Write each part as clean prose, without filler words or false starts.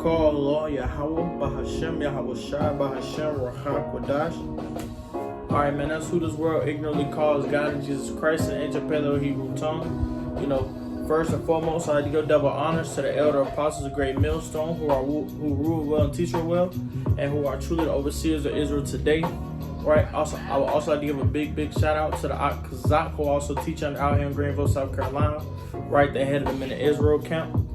call Allah Yahweh Bahashem Yahweh Shai Bahashem Rahak Wadash. Alright, man, that's who this world ignorantly calls God and Jesus Christ in ancient Paleo Hebrew tongue. You know, first and foremost, I give double honors to the elder apostles of Great Millstone who rule well and teach well, and who are truly the overseers of Israel today. Right. Also, I would also like to give a big shout out to the Kazak who also teach out here in Greenville, South Carolina. Right, the head of the Men of Israel camp.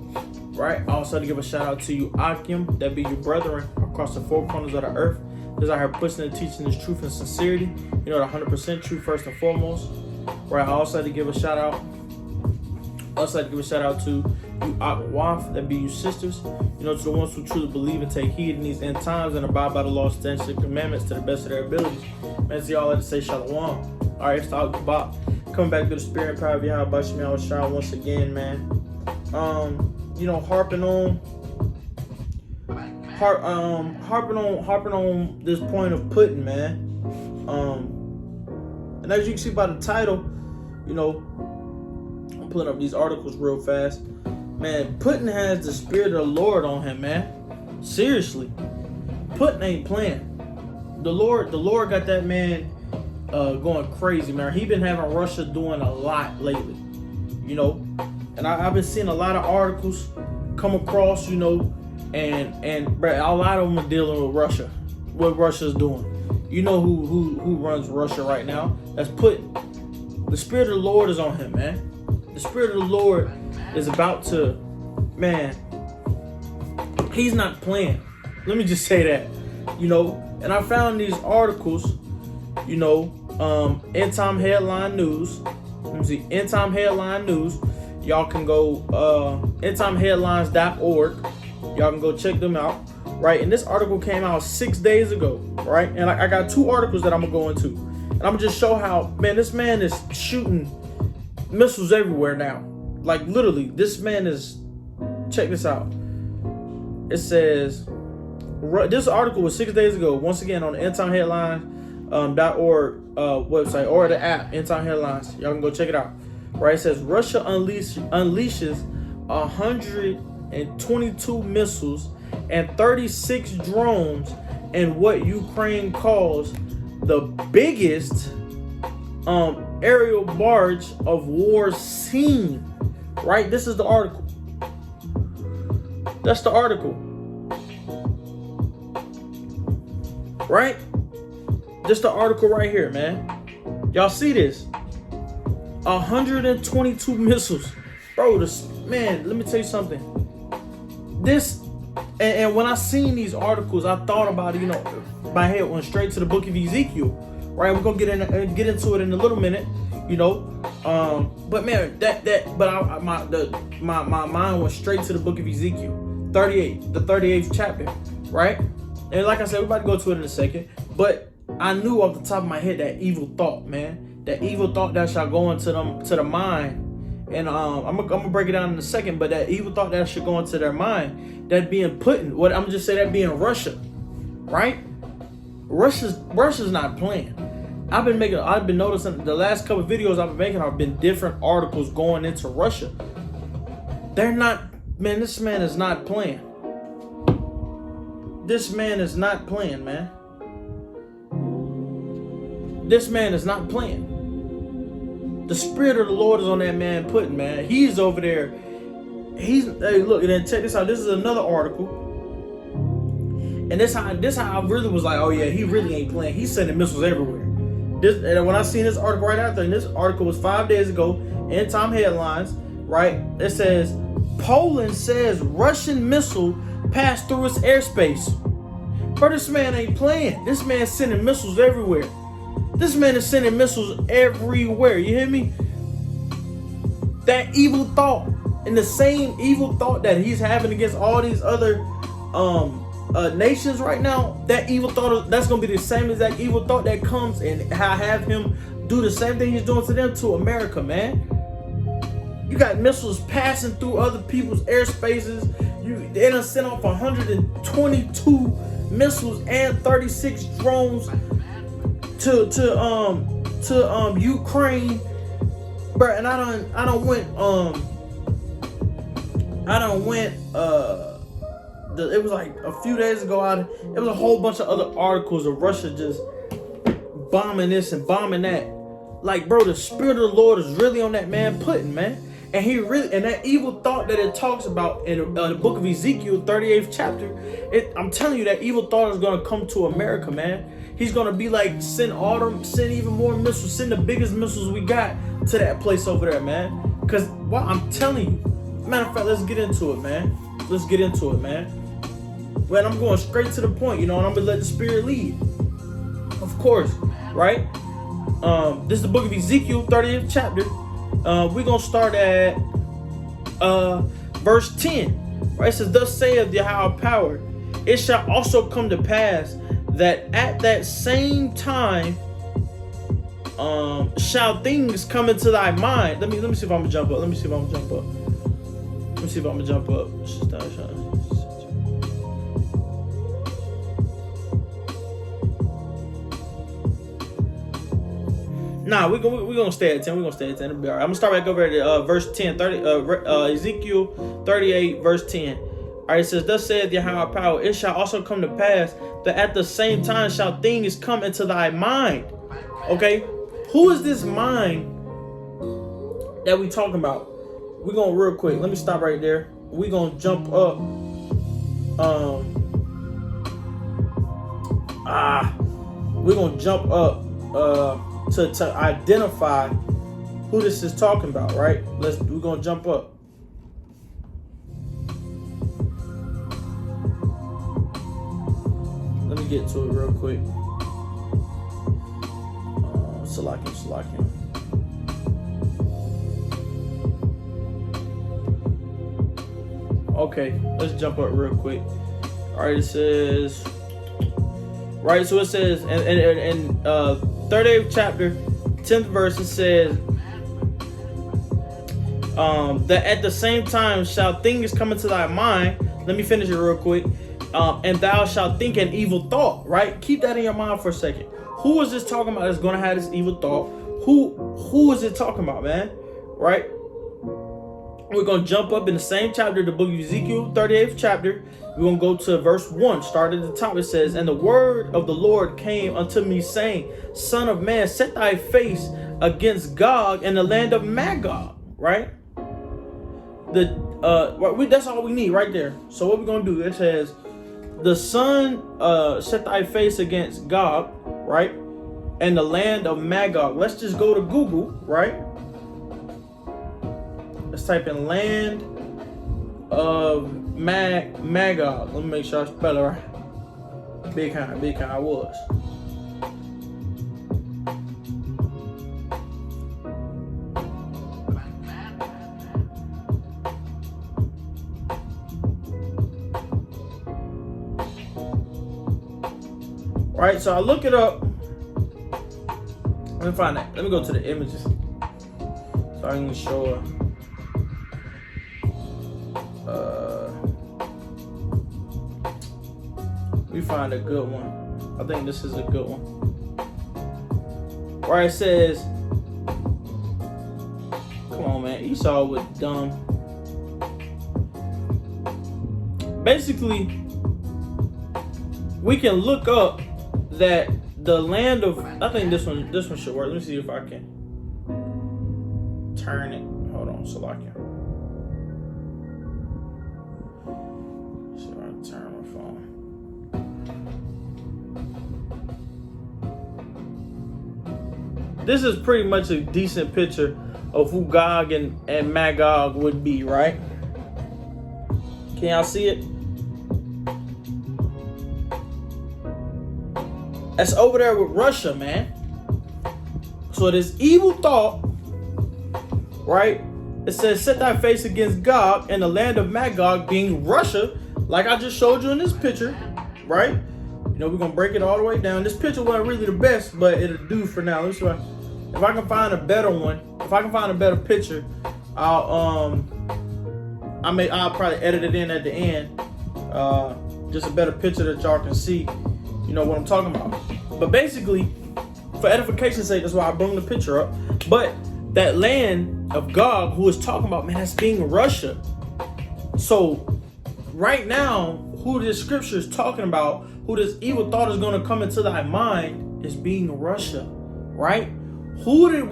Right. I also like to give a shout out to you Akim, that be your brethren across the four corners of the earth. Just out here pushing and teaching this truth and sincerity. You know, the 100% truth first and foremost. Right. I also like to give a shout out. To you Akwaf, that be you sisters. You know, to the ones who truly believe and take heed in these end times and abide by the law, statutes, and commandments to the best of their abilities. Man, see y'all like to say shalom. Alright, it's the Akbab. Coming back to the spirit and power of Yahweh Bashim Yahweh Shai once again, man. You know, harping on this point of Putin, man. And as you can see by the title, you know, I'm pulling up these articles real fast. Man, Putin has the spirit of the Lord on him, man. Seriously. Putin ain't playing. The Lord got that man going crazy, man. He been having Russia doing a lot lately. You know, and I've been seeing a lot of articles come across, you know, and bro, a lot of them are dealing with Russia. What Russia's doing. You know who runs Russia right now? That's Putin. The spirit of the Lord is on him, man. The spirit of the Lord is about to, man, he's not playing. Let me just say that, you know. And I found these articles, you know, End Time Headline News. Let me see, End Time Headline News. Y'all can go endtimeheadlines.org. Y'all can go check them out, right? And this article came out 6 days ago, right? And I got two articles that I'm gonna go into, and I'm gonna just show how, man, this man is shooting missiles everywhere now. Like literally, this man is. Check this out. It says this article was 6 days ago. Once again on the endtimeheadlines.org website or the app End Time Headlines. Y'all can go check it out. Right? It says Russia unleashes 122 missiles and 36 drones in what Ukraine calls the biggest aerial barge of war seen. Right? This is the article. That's the article. Right? Just the article right here, man. Y'all see this? 122 missiles. Bro, this, man, let me tell you something. This, and when I seen these articles, I thought about it, you know, my head went straight to the book of Ezekiel. Right? We're gonna get into it in a little minute, you know. But man, my mind went straight to the book of Ezekiel, 38, the 38th chapter, right? And like I said, we're about to go to it in a second. But I knew off the top of my head that evil thought, man, that evil thought that shall go into the mind. And I'm gonna break it down in a second. But that evil thought that should go into their mind, that being Putin, what I'm just say that being Russia, right? Russia's not playing. I've been noticing the last couple of videos I've been making have been different articles going into Russia. They're not, man, this man is not playing. This man is not playing, man. This man is not playing. The spirit of the Lord is on that man Putin, man. He's over there. Hey, look, and then check this out. This is another article. And this how I really was like, oh yeah, he really ain't playing. He's sending missiles everywhere. And when I seen this article right after, and this article was 5 days ago, End Time Headlines, right? It says, Poland says Russian missile passed through its airspace. But this man ain't playing. This man's sending missiles everywhere. This man is sending missiles everywhere. You hear me? That evil thought, and the same evil thought that he's having against all these other nations right now, that evil thought, that's gonna be the same exact evil thought that comes and have him do the same thing he's doing to them to America, man. You got missiles passing through other people's airspaces. They done sent off 122 missiles and 36 drones to Ukraine, bro. And I done went it was like a few days ago. It was a whole bunch of other articles of Russia just bombing this and bombing that. Like, bro, the Spirit of the Lord is really on that man Putin, man. And he really, and that evil thought that it talks about in the book of Ezekiel, 38th chapter, I'm telling you, that evil thought is going to come to America, man. He's going to be like, send even more missiles, send the biggest missiles we got to that place over there, man. Because, well, I'm telling you, matter of fact, let's get into it, man. Let's get into it, man. Well, I'm going straight to the point, and I'm going to let the Spirit lead. Of course, right? This is the book of Ezekiel, 30th chapter. We're going to start at verse 10. Right? It says, thus saith Yahweh power, it shall also come to pass that at that same time shall things come into thy mind. Let me see if I'm going to jump up. Let me see if I'm going to jump up. Nah, we're gonna stay at 10. We're gonna stay at 10. It'll be all right. I'm gonna start back over at verse 10, Ezekiel 38, verse 10. All right, it says, thus saith Yahweh power, it shall also come to pass that at the same time shall things come into thy mind. Okay, who is this mind that we talking about? We're gonna real quick. Let me stop right there. We're gonna jump up. We're gonna jump up to identify who this is talking about, right? We're gonna jump up. Let me get to it real quick. Salakim. Okay, let's jump up real quick. All right, it says, right, so it says, and 38th chapter, 10th verse, it says, that at the same time shall things come into thy mind. Let me finish it real quick. And thou shalt think an evil thought, right? Keep that in your mind for a second. Who is this talking about that's going to have this evil thought? Who is it talking about, man? Right? We're going to jump up in the same chapter, the book of Ezekiel, 38th chapter. We're going to go to verse 1. Start at the top. It says, and the word of the Lord came unto me, saying, Son of man, set thy face against Gog and the land of Magog. Right? That's all we need right there. So what we're going to do, it says, the sun set thy face against Gog, right? And the land of Magog. Let's just go to Google, right? Let's type in land of Magog. Let me make sure I spell it right. Big kind I was. Right, so I look it up. Let me find that. Let me go to the images so I can show her. We find a good one. I think this is a good one. Where it says, come on, man, Esau was dumb. Basically, we can look up that the land of, I think this one should work. Let me see if I can turn it. Hold on, so I can. See if I can turn my phone. This is pretty much a decent picture of who Gog and Magog would be, right? Can y'all see it? That's over there with Russia, man. So this evil thought, right? It says, set thy face against Gog and the land of Magog, being Russia, like I just showed you in this picture, right? You know, we're going to break it all the way down. This picture wasn't really the best, but it'll do for now. Let's see if I can find a better one. If I can find a better picture, I'll probably edit it in at the end. Just a better picture that y'all can see. You know what I'm talking about. But basically, for edification's sake, that's why I bring the picture up. But that land of Gog, who is talking about, man, that's being Russia. So right now, who this scripture is talking about, who this evil thought is going to come into thy mind, is being Russia, right? Who did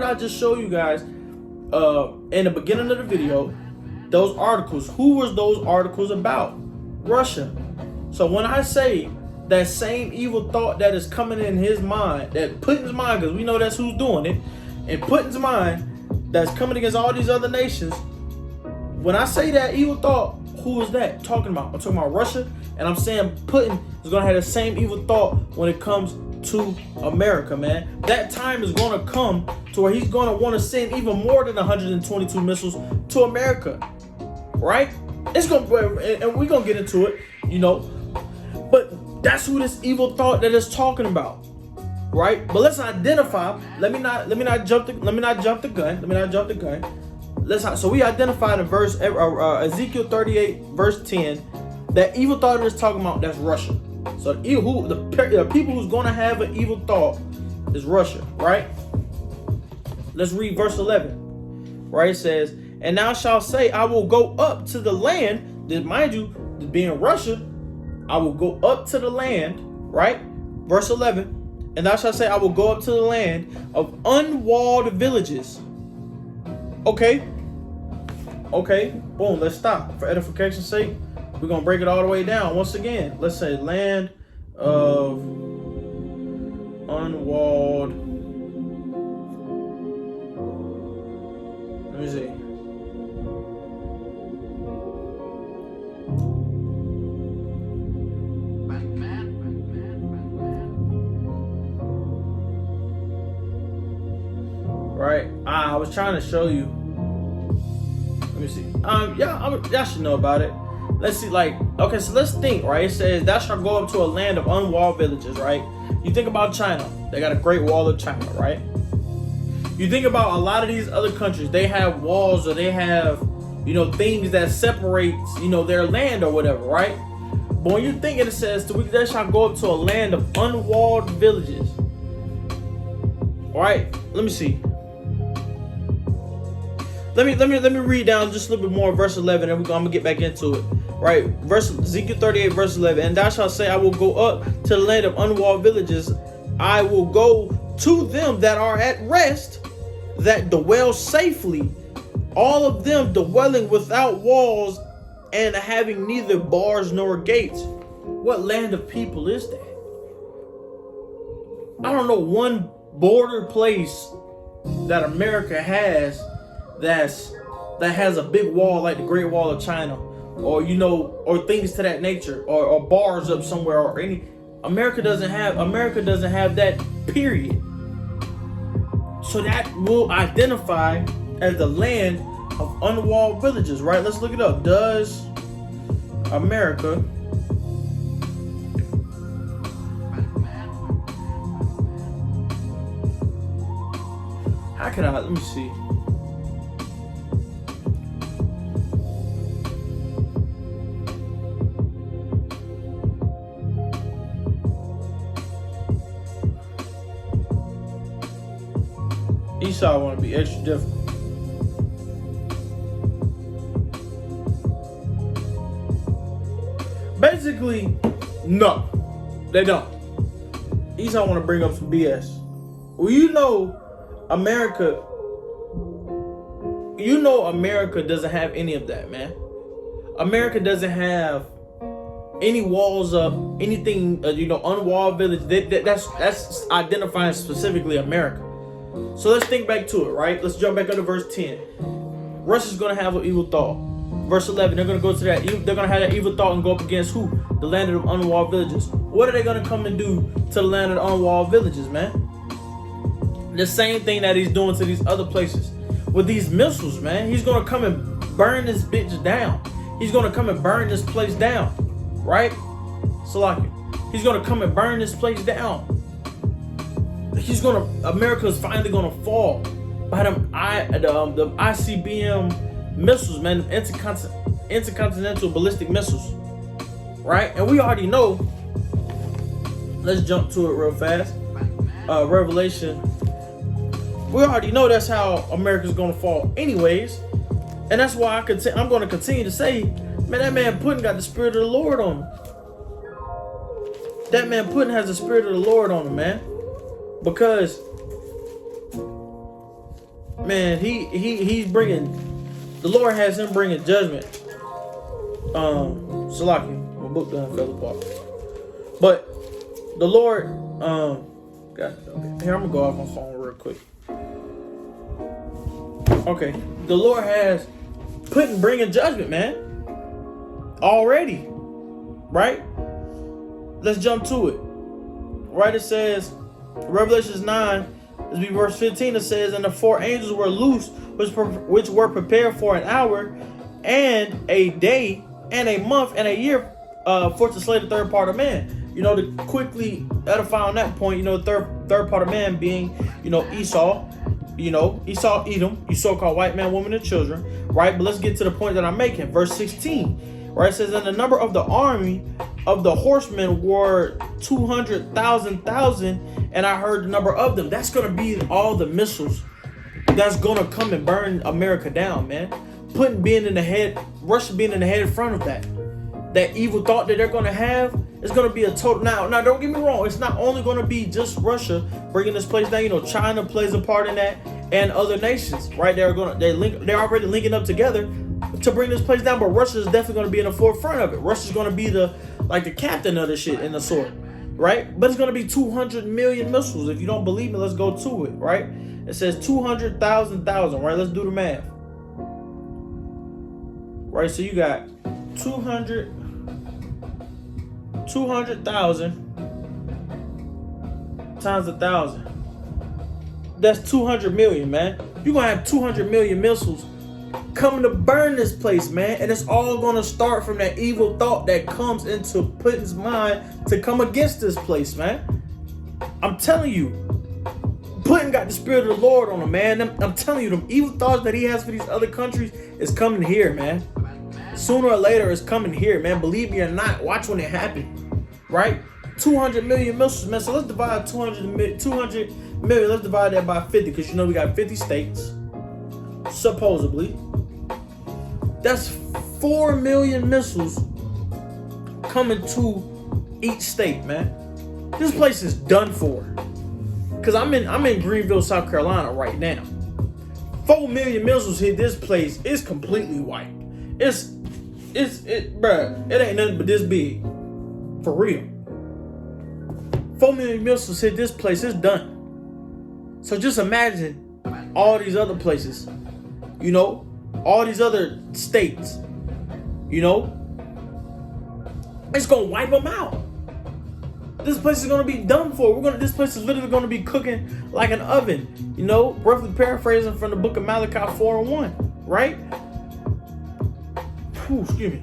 I just show you guys in the beginning of the video? Those articles. Who was those articles about? Russia. So when I say that same evil thought that is coming in his mind, that Putin's mind, because we know that's who's doing it, and Putin's mind that's coming against all these other nations, when I say that evil thought, who is that talking about? I'm talking about Russia, and I'm saying Putin is going to have the same evil thought when it comes to America, man. That time is going to come to where he's going to want to send even more than 122 missiles to America, right? It's going to, and we're going to get into it, you know, but that's who this evil thought that is talking about, right? But let's identify. Let me not jump the gun. So we identified in verse Ezekiel 38 verse 10 that evil thought is talking about, that's Russia. So the people who's going to have an evil thought is Russia, right? Let's read verse 11. Right, it says, "And thou shalt say, I will go up to the land." This, mind you, being Russia, I will go up to the land, right? Verse 11. "And thou shalt say, I will go up to the land of unwalled villages." Okay. Boom. Let's stop. For edification's sake, we're going to break it all the way down. Once again, let's say land of unwalled. Let me see. Right. I was trying to show you. Let me see. Y'all should know about it. Let's see, okay, so let's think, right? It says, "Thou shalt go up to a land of unwalled villages," right? You think about China. They got a Great Wall of China, right? You think about a lot of these other countries. They have walls, or they have, things that separates, their land or whatever, right? But when you think it says, "Thou shalt go up to a land of unwalled villages." All right, let me see. Let me read down just a little bit more, verse 11, and I'm gonna get back into it. Right, Ezekiel 38, verse 11. "And thou shalt say, I will go up to the land of unwalled villages. I will go to them that are at rest, that dwell safely, all of them dwelling without walls and having neither bars nor gates." What land of people is that? I don't know one border place that America has that has a big wall like the Great Wall of China, or or things to that nature, or bars up somewhere, or any. America doesn't have that, period. So that will identify as the land of unwalled villages, right? Let's look it up. Does America let me see. Esau want to be extra difficult. Basically, no, they don't. Esau want to bring up some BS. Well, America doesn't have any of that, man. America doesn't have any walls up, anything, unwalled village. That's identifying specifically America. So let's think back to it, right? Let's jump back up to verse 10. Russia's going to have an evil thought. Verse 11, they're going to go to that. They're going to have that evil thought and go up against who? The land of unwalled villages. What are they going to come and do to the land of the unwalled villages, man? The same thing that he's doing to these other places. With these missiles, man, he's going to come and burn this bitch down. He's going to come and burn this place down, right? Salaki. He's going to come and burn this place down. America's finally going to fall by the ICBM missiles, man, intercontinental ballistic missiles, right? And we already know. Let's jump to it real fast. Revelation. We already know that's how America's going to fall anyways. And that's why I'm going to continue to say Man, that man Putin got the spirit of the Lord on him. That man Putin has the spirit of the Lord on him, man. Because, man, he's bringing, the Lord has him bringing judgment. Salaki, my book done fell apart. But the Lord, okay, here I'm gonna go off my phone real quick. Okay, the Lord has Putin bringing judgment, man. Already, right? Let's jump to it. Right, it says, Revelations 9, verse 15, it says, and the 4 angels were loosed, which were prepared for an hour, and a day, and a month, and a year, for to slay the third part of man. You know, to quickly edify on that point, you know, the third part of man being, you know, Esau, Edom, you so-called white man, woman, and children, right? But let's get to the point that I'm making. Verse 16, right? It says, and the number of the army of the horsemen were 200,000, and I heard the number of them. That's going to be all the missiles that's going to come and burn America down, man. Putin being in the head, Russia being in the head in front of that evil thought that they're going to have is going to be a total. Now, don't get me wrong. It's not only going to be just Russia bringing this place down. You know, China plays a part in that, and other nations, right? They're already linking up together to bring this place down. But Russia is definitely going to be in the forefront of it. Russia's going to be the captain of this shit in the sword, right? But it's going to be 200 million missiles. If you don't believe me, let's go to it, right? It says 200,000, right? Let's do the math. Right, so you got 200,000 times 1,000. That's 200 million, man. You're gonna have 200 million missiles coming to burn this place, man. And it's all gonna start from that evil thought that comes into Putin's mind to come against this place, man. I'm telling you, Putin got the spirit of the Lord on him, man. I'm telling you, them evil thoughts that he has for these other countries is coming here, man. Sooner or later, it's coming here, man. Believe me or not, watch when it happens, right? 200 million missiles, man. So let's divide 200 million. Let's divide that by 50, because you know we got 50 states, supposedly. That's 4 million missiles coming to each state, man. This place is done for. Cause I'm in Greenville, South Carolina right now. 4 million missiles hit this place. It's completely white. Bruh, it ain't nothing but this big. For real. 4 million missiles hit this place. It's done. So just imagine all these other places. You know, all these other states. You know, it's gonna wipe them out. This place is gonna be done for. This place is literally gonna be cooking like an oven. You know, roughly paraphrasing from the book of Malachi 4:1, right? Whew, excuse me.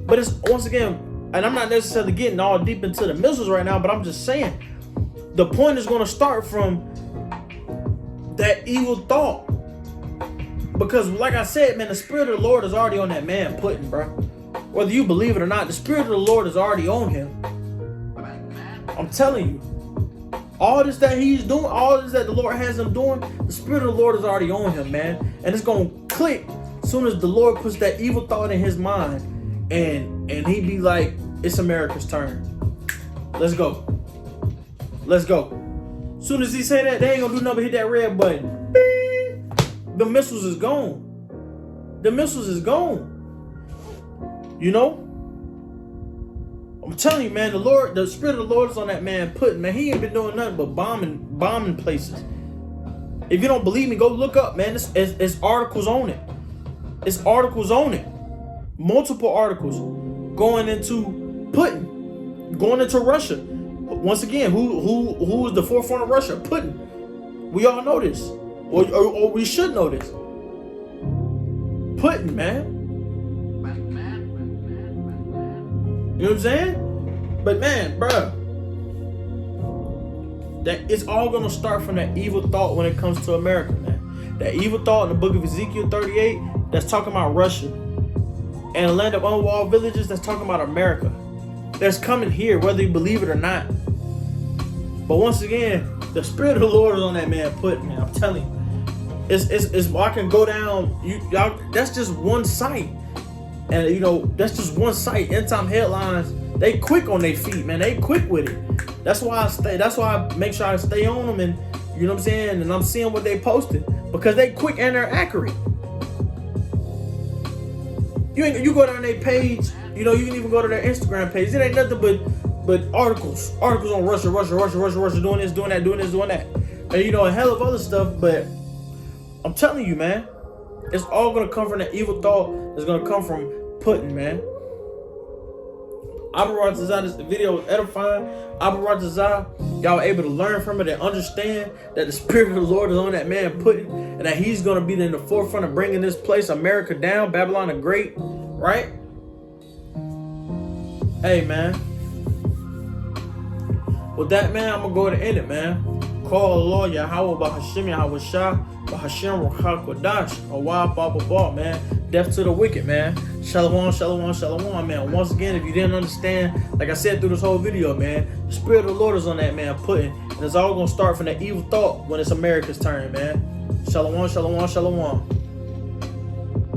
But it's once again, and I'm not necessarily getting all deep into the missiles right now, but I'm just saying, the point is gonna start from that evil thought. Because like I said, man, the spirit of the Lord is already on that man Putin, bro. Whether you believe it or not, the spirit of the Lord is already on him. I'm telling you. All this that he's doing, all this that the Lord has him doing, the spirit of the Lord is already on him, man. And it's going to click as soon as the Lord puts that evil thought in his mind. And he be like, it's America's turn. Let's go. Let's go. As soon as he say that, they ain't going to do nothing but hit that red button. Bing! The missiles is gone. The missiles is gone. You know, I'm telling you, man, the spirit of the Lord is on that man Putin, man. He ain't been doing nothing but bombing places. If you don't believe me, go look up, man. It's articles on it. It's articles on it. Multiple articles going into Putin, going into Russia. Once again, who is the forefront of Russia? Putin. We all know this, or we should know this. Putin, man. You know what I'm saying? But man, bruh, that it's all gonna start from that evil thought when it comes to America, man. That evil thought in the book of Ezekiel 38 that's talking about Russia, and the land of unwalled villages that's talking about America. That's coming here, whether you believe it or not. But once again, the spirit of the Lord is on that man Putin, man. I'm telling you, it's I can go down. Y'all, that's just one site. And you know, that's just one site. End Time Headlines, they quick on their feet, man. They quick with it. That's why I make sure I stay on them, and you know what I'm saying? And I'm seeing what they posted, because they quick and they're accurate. You go down their page, you know, you can even go to their Instagram page. It ain't nothing but articles on Russia, doing this, doing that. And you know, a hell of other stuff, but I'm telling you, man, it's all gonna come from the evil thought that's gonna come from Putin, man. Abu Ratazah, this video was edifying. Abu Ratazah, y'all were able to learn from it and understand that the Spirit of the Lord is on that man Putin, and that he's gonna be in the forefront of bringing this place, America, down, Babylon the Great, right? Hey, man. With that, man, I'm gonna go ahead and end it, man. Call Allah, Yahweh, Bahashim, Yahweh Shah, Bahashim, Ruchal Kodash, Awab, Baba, man. Death to the wicked, man. Shalom, shalom, shalom, man. Once again, if you didn't understand, like I said through this whole video, man, the Spirit of the Lord is on that man Putin. And it's all gonna start from that evil thought when it's America's turn, man. Shalom, shalom, shalom.